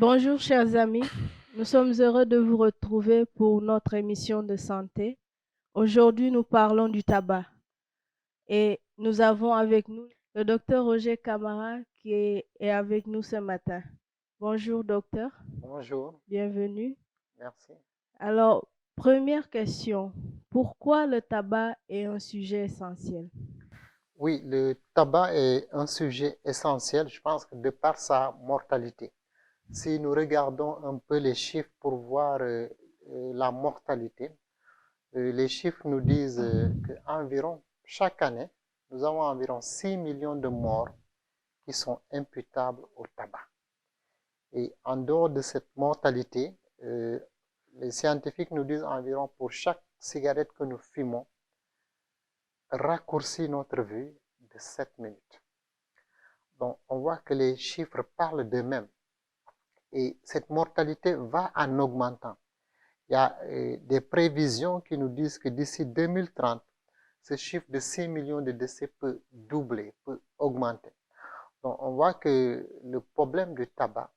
Bonjour chers amis, nous sommes heureux de vous retrouver pour notre émission de santé. Aujourd'hui, nous parlons du tabac et nous avons avec nous le docteur Roger Camara qui est avec nous ce matin. Bonjour docteur, Bonjour, bienvenue. merci. Alors, première question, pourquoi le tabac est un sujet essentiel? Oui, le tabac est un sujet essentiel, je pense que de par sa mortalité. Si nous regardons un peu les chiffres pour voir la mortalité, les chiffres nous disent qu'environ chaque année, nous avons environ 6 millions de morts qui sont imputables au tabac. Et en dehors de cette mortalité, les scientifiques nous disent environ pour chaque cigarette que nous fumons, raccourcit notre vie de 7 minutes. Donc, on voit que les chiffres parlent d'eux-mêmes. Et cette mortalité va en augmentant. Il y a des prévisions qui nous disent que d'ici 2030, ce chiffre de 6 millions de décès peut doubler, peut augmenter. Donc, on voit que le problème du tabac,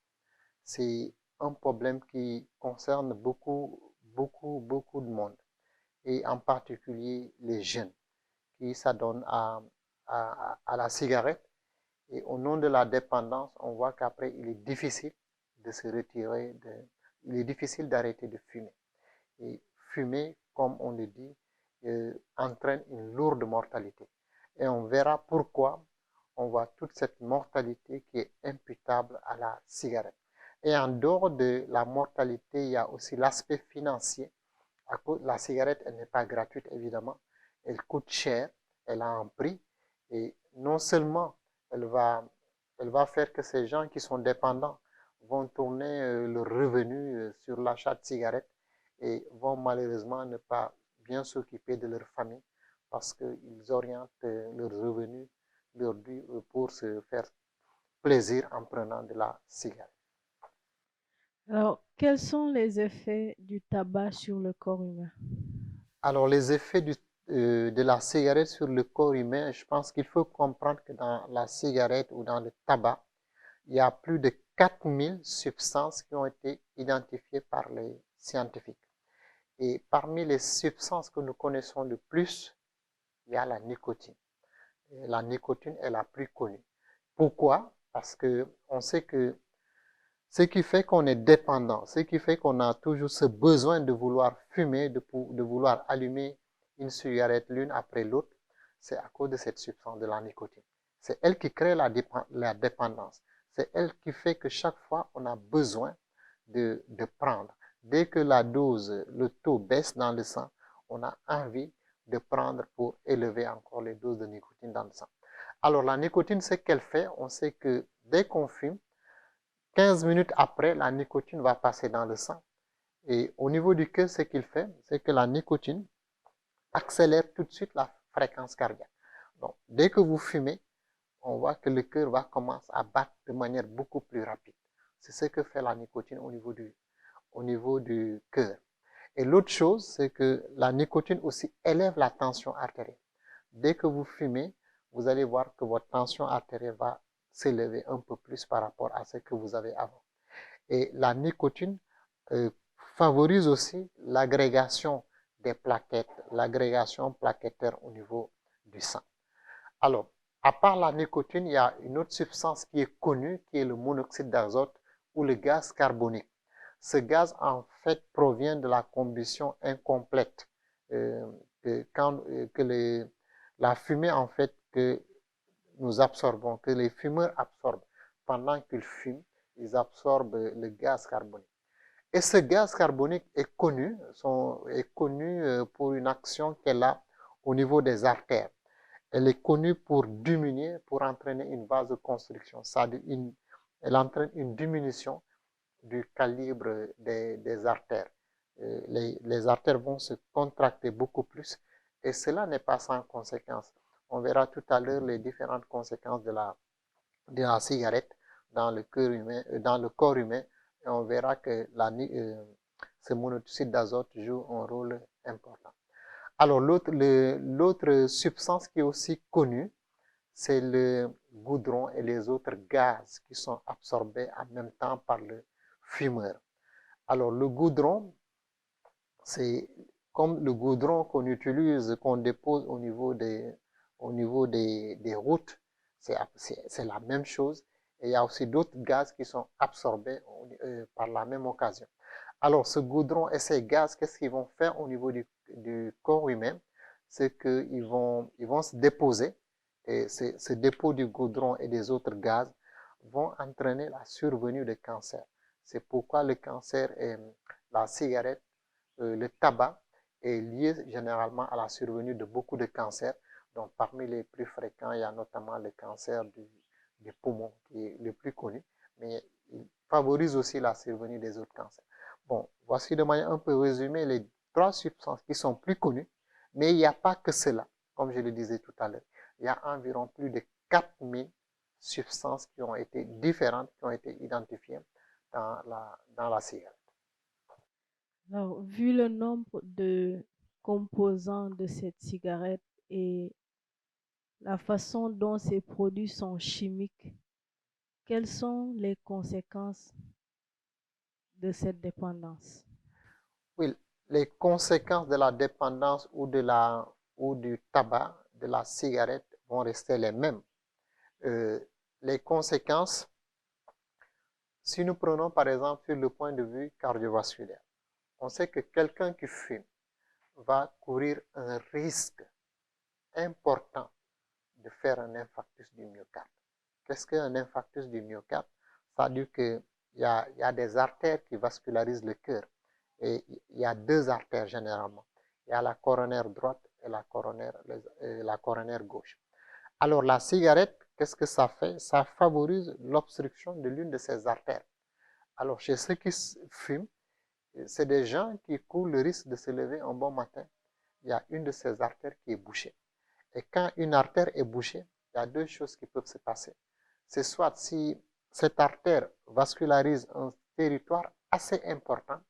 c'est un problème qui concerne beaucoup de monde, et en particulier les jeunes qui s'adonnent à la cigarette. Et au nom de la dépendance, on voit qu'après, il est difficile de se retirer, il est difficile d'arrêter de fumer. Et fumer, comme on le dit, entraîne une lourde mortalité. Et on verra pourquoi on voit toute cette mortalité qui est imputable à la cigarette. Et en dehors de la mortalité, il y a aussi l'aspect financier. La cigarette, elle n'est pas gratuite, évidemment. Elle coûte cher, elle a un prix. Et non seulement elle va, elle va faire que ces gens qui sont dépendants vont tourner leur revenu sur l'achat de cigarettes et vont malheureusement ne pas bien s'occuper de leur famille parce qu'ils orientent leurs revenus, leur dû pour se faire plaisir en prenant de la cigarette. Alors, quels sont les effets du tabac sur le corps humain? Alors, les effets de la cigarette sur le corps humain, je pense qu'il faut comprendre que dans la cigarette ou dans le tabac, il y a plus de 4000 substances qui ont été identifiées par les scientifiques. Et parmi les substances que nous connaissons le plus, il y a la nicotine. Et la nicotine est la plus connue. Pourquoi? Parce que on sait que ce qui fait qu'on est dépendant, ce qui fait qu'on a toujours ce besoin de vouloir fumer, de vouloir allumer une cigarette l'une après l'autre, c'est à cause de cette substance de la nicotine. C'est elle qui crée la dépendance. C'est elle qui fait que chaque fois, on a besoin de prendre. Dès que la dose, le taux baisse dans le sang, on a envie de prendre pour élever encore les doses de nicotine dans le sang. Alors la nicotine, ce qu'elle fait, on sait que dès qu'on fume, 15 minutes après, la nicotine va passer dans le sang. Et au niveau du cœur, ce qu'il fait, c'est que la nicotine accélère tout de suite la fréquence cardiaque. Donc, dès que vous fumez, on voit que le cœur va commencer à battre de manière beaucoup plus rapide. C'est ce que fait la nicotine au niveau du cœur. Et l'autre chose, c'est que la nicotine aussi élève la tension artérielle. Dès que vous fumez, vous allez voir que votre tension artérielle va s'élever un peu plus par rapport à ce que vous avez avant. Et la nicotine euh, favorise aussi l'agrégation des plaquettes, l'agrégation plaquettaire au niveau du sang. Alors, à part la nicotine, il y a une autre substance qui est connue, qui est le monoxyde d'azote ou le gaz carbonique. Ce gaz, en fait, provient de la combustion incomplète que la fumée, en fait, que nous absorbons, que les fumeurs absorbent pendant qu'ils fument, ils absorbent le gaz carbonique. Et ce gaz carbonique est connu pour une action qu'elle a au niveau des artères. Elle est connue pour diminuer, pour entraîner une vasoconstriction, c'est-à-dire elle entraîne une diminution du calibre des artères. Les artères vont se contracter beaucoup plus et cela n'est pas sans conséquence. On verra tout à l'heure les différentes conséquences de la cigarette dans le cœur humain, dans le corps humain, et on verra que ce monoxyde d'azote joue un rôle important. Alors l'autre substance qui est aussi connue, c'est le goudron et les autres gaz qui sont absorbés en même temps par le fumeurs. Alors, le goudron, c'est comme le goudron qu'on utilise, qu'on dépose au niveau des routes, c'est la même chose. Et il y a aussi d'autres gaz qui sont absorbés par la même occasion. Alors, ce goudron et ces gaz, qu'est-ce qu'ils vont faire au niveau du corps humain? C'est ils vont se déposer, et ce dépôt du goudron et des autres gaz vont entraîner la survenue de cancer. C'est pourquoi le cancer et la cigarette, le tabac est lié généralement à la survenue de beaucoup de cancers. Donc, parmi les plus fréquents, il y a notamment le cancer du poumon qui est le plus connu, mais il favorise aussi la survenue des autres cancers. Bon, voici de manière un peu résumée les trois substances qui sont plus connues, mais il n'y a pas que cela, comme je le disais tout à l'heure. Il y a environ plus de 4000 substances qui ont été différentes, qui ont été identifiées dans la cigarette. Alors, vu le nombre de composants de cette cigarette et la façon dont ces produits sont chimiques, quelles sont les conséquences de cette dépendance? Oui, les conséquences de la dépendance ou du tabac, de la cigarette vont rester les mêmes. Les conséquences, si nous prenons par exemple sur le point de vue cardiovasculaire, on sait que quelqu'un qui fume va courir un risque important de faire un infarctus du myocarde. Qu'est-ce qu'un infarctus du myocarde? Ça veut dire qu'il y a des artères qui vascularisent le cœur. Et il y a deux artères généralement. Il y a la coronaire droite et la coronaire gauche. Alors la cigarette, qu'est-ce que ça fait? Ça favorise l'obstruction de l'une de ces artères. Alors chez ceux qui fument, c'est des gens qui courent le risque de se lever un bon matin. Il y a une de ces artères qui est bouchée. Et quand une artère est bouchée, il y a deux choses qui peuvent se passer. C'est soit si cette artère vascularise un territoire assez important,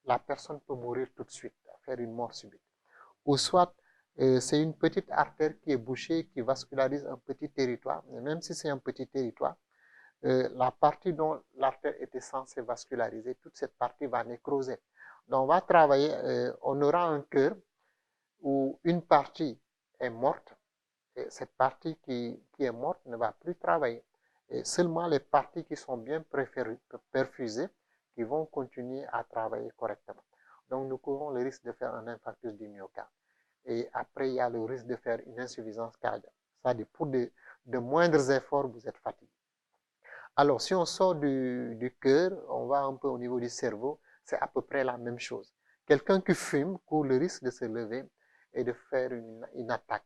la personne peut mourir tout de suite, faire une mort subite. Ou soit c'est une petite artère qui est bouchée, qui vascularise un petit territoire, mais même si c'est un petit territoire, la partie dont l'artère était censée vasculariser, toute cette partie va nécroser. Donc on va travailler, on aura un cœur où une partie est morte, et cette partie qui est morte ne va plus travailler. Et seulement les parties qui sont bien perfusées qui vont continuer à travailler correctement. Donc, nous courons le risque de faire un infarctus du myocarde. Et après, il y a le risque de faire une insuffisance cardiaque. C'est-à-dire, pour de moindres efforts, vous êtes fatigué. Alors, si on sort du cœur, on va un peu au niveau du cerveau, c'est à peu près la même chose. Quelqu'un qui fume court le risque de se lever et de faire une attaque,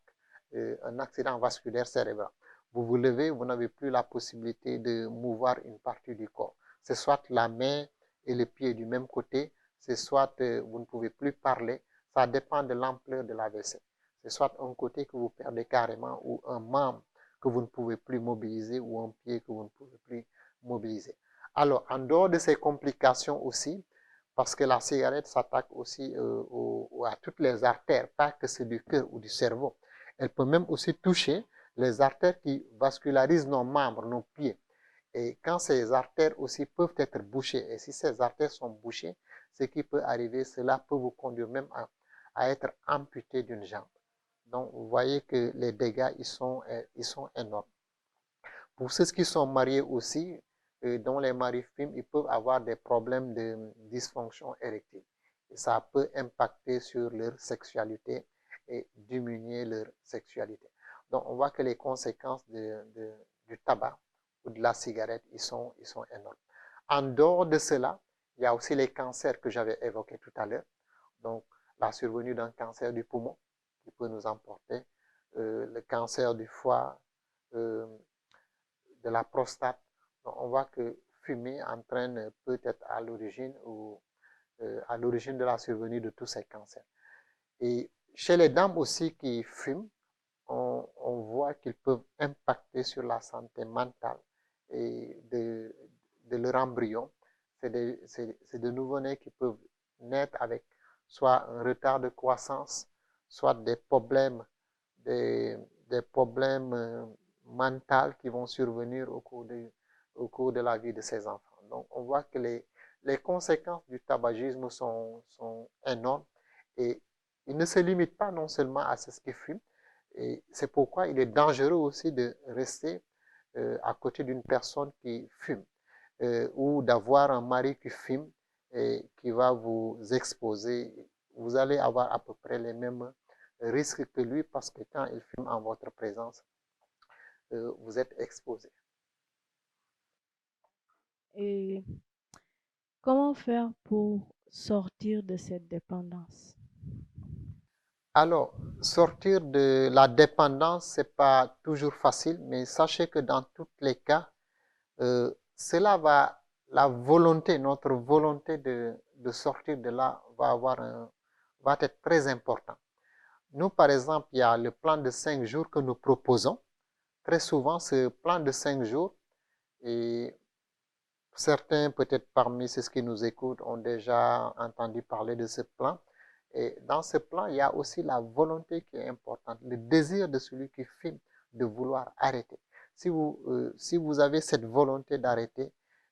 un accident vasculaire cérébral. Vous vous levez, vous n'avez plus la possibilité de mouvoir une partie du corps. C'est soit la main et le pied du même côté, c'est soit vous ne pouvez plus parler. Ça dépend de l'ampleur de l'AVC. C'est soit un côté que vous perdez carrément ou un membre que vous ne pouvez plus mobiliser ou un pied que vous ne pouvez plus mobiliser. Alors, en dehors de ces complications aussi, parce que la cigarette s'attaque aussi à toutes les artères, pas que c'est du cœur ou du cerveau. Elle peut même aussi toucher les artères qui vascularisent nos membres, nos pieds. Et quand ces artères aussi peuvent être bouchées, et si ces artères sont bouchées, ce qui peut arriver, cela peut vous conduire même à être amputé d'une jambe. Donc, vous voyez que les dégâts, ils sont énormes. Pour ceux qui sont mariés aussi, dont les maris fument, ils peuvent avoir des problèmes de dysfonction érectile. Et ça peut impacter sur leur sexualité et diminuer leur sexualité. Donc, on voit que les conséquences du tabac ou de la cigarette, ils sont énormes. En dehors de cela, il y a aussi les cancers que j'avais évoqués tout à l'heure. Donc, la survenue d'un cancer du poumon qui peut nous emporter, le cancer du foie, de la prostate. Donc, on voit que fumer entraîne peut-être à l'origine ou à l'origine de la survenue de tous ces cancers. Et chez les dames aussi qui fument, on voit qu'ils peuvent impacter sur la santé mentale et de leur embryon. C'est de nouveau-nés qui peuvent naître avec soit un retard de croissance, soit des problèmes mentaux qui vont survenir au cours de la vie de ces enfants. Donc, on voit que les conséquences du tabagisme sont énormes et il ne se limite pas non seulement à ceux qui fument, et c'est pourquoi il est dangereux aussi de rester à côté d'une personne qui fume ou d'avoir un mari qui fume et qui va vous exposer. Vous allez avoir à peu près les mêmes risques que lui parce que quand il fume en votre présence, vous êtes exposé. Et comment faire pour sortir de cette dépendance? Alors, sortir de la dépendance, c'est pas toujours facile, mais sachez que dans tous les cas, cela va, la volonté, notre volonté de sortir de là va être très important. Nous, par exemple, il y a le plan de 5 jours que nous proposons. Très souvent, ce plan de 5 jours, et certains, peut-être parmi ceux qui nous écoutent, ont déjà entendu parler de ce plan. Et dans ce plan, il y a aussi la volonté qui est importante, le désir de celui qui fume de vouloir arrêter. Si vous avez cette volonté d'arrêter,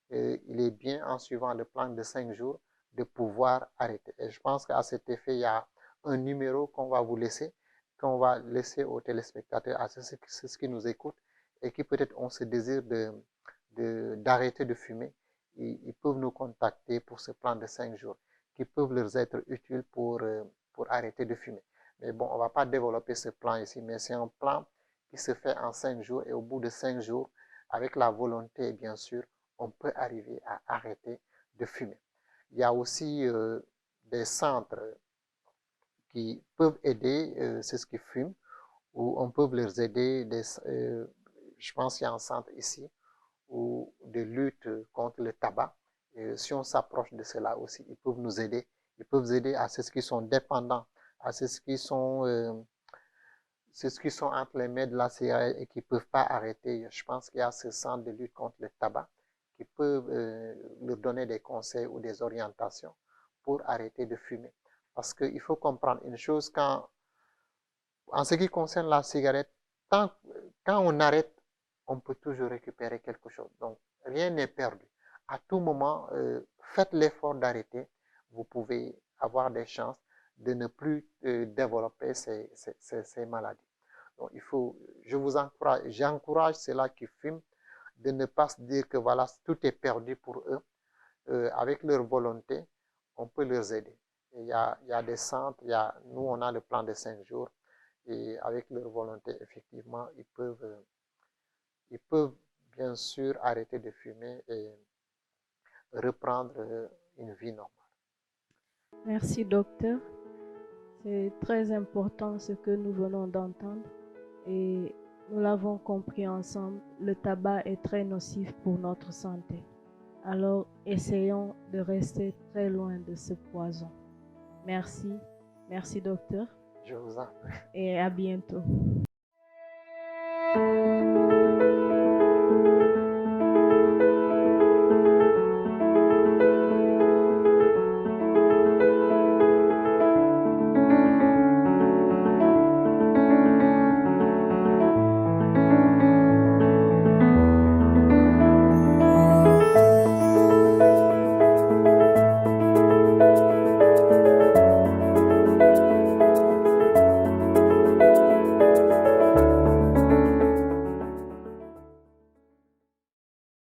il est bien, en suivant le plan de 5 jours, de pouvoir arrêter. Et je pense qu'à cet effet, il y a un numéro qu'on va vous laisser, qu'on va laisser aux téléspectateurs, à ceux qui nous écoutent et qui peut-être ont ce désir d'arrêter de fumer. Ils peuvent nous contacter pour ce plan de 5 jours qui peuvent leur être utiles pour arrêter de fumer. Mais bon, on ne va pas développer ce plan ici, mais c'est un plan qui se fait en 5 jours et au bout de 5 jours, avec la volonté, bien sûr, on peut arriver à arrêter de fumer. Il y a aussi des centres qui peuvent aider ceux qui fument ou on peut leur aider. Je pense qu'il y a un centre ici ou de lutte contre le tabac. Et si on s'approche de cela aussi, ils peuvent nous aider. Ils peuvent aider à ceux qui sont dépendants, à ceux qui sont entre les mains de la cigarette et qui ne peuvent pas arrêter. Je pense qu'il y a ce centre de lutte contre le tabac qui peuvent leur donner des conseils ou des orientations pour arrêter de fumer. Parce qu'il faut comprendre une chose, en ce qui concerne la cigarette, quand on arrête, on peut toujours récupérer quelque chose. Donc, rien n'est perdu. À tout moment, faites l'effort d'arrêter. Vous pouvez avoir des chances de ne plus développer ces maladies. Donc, j'encourage ceux-là qui fument de ne pas se dire que voilà, tout est perdu pour eux. Avec leur volonté, on peut les aider. Il y a des centres, nous, on a le plan de 5 jours. Et avec leur volonté, effectivement, ils peuvent bien sûr arrêter de fumer et reprendre une vie normale. Merci, docteur. C'est très important ce que nous venons d'entendre et nous l'avons compris ensemble, le tabac est très nocif pour notre santé. Alors, essayons de rester très loin de ce poison. Merci. Merci, docteur. Je vous en prie. Et à bientôt.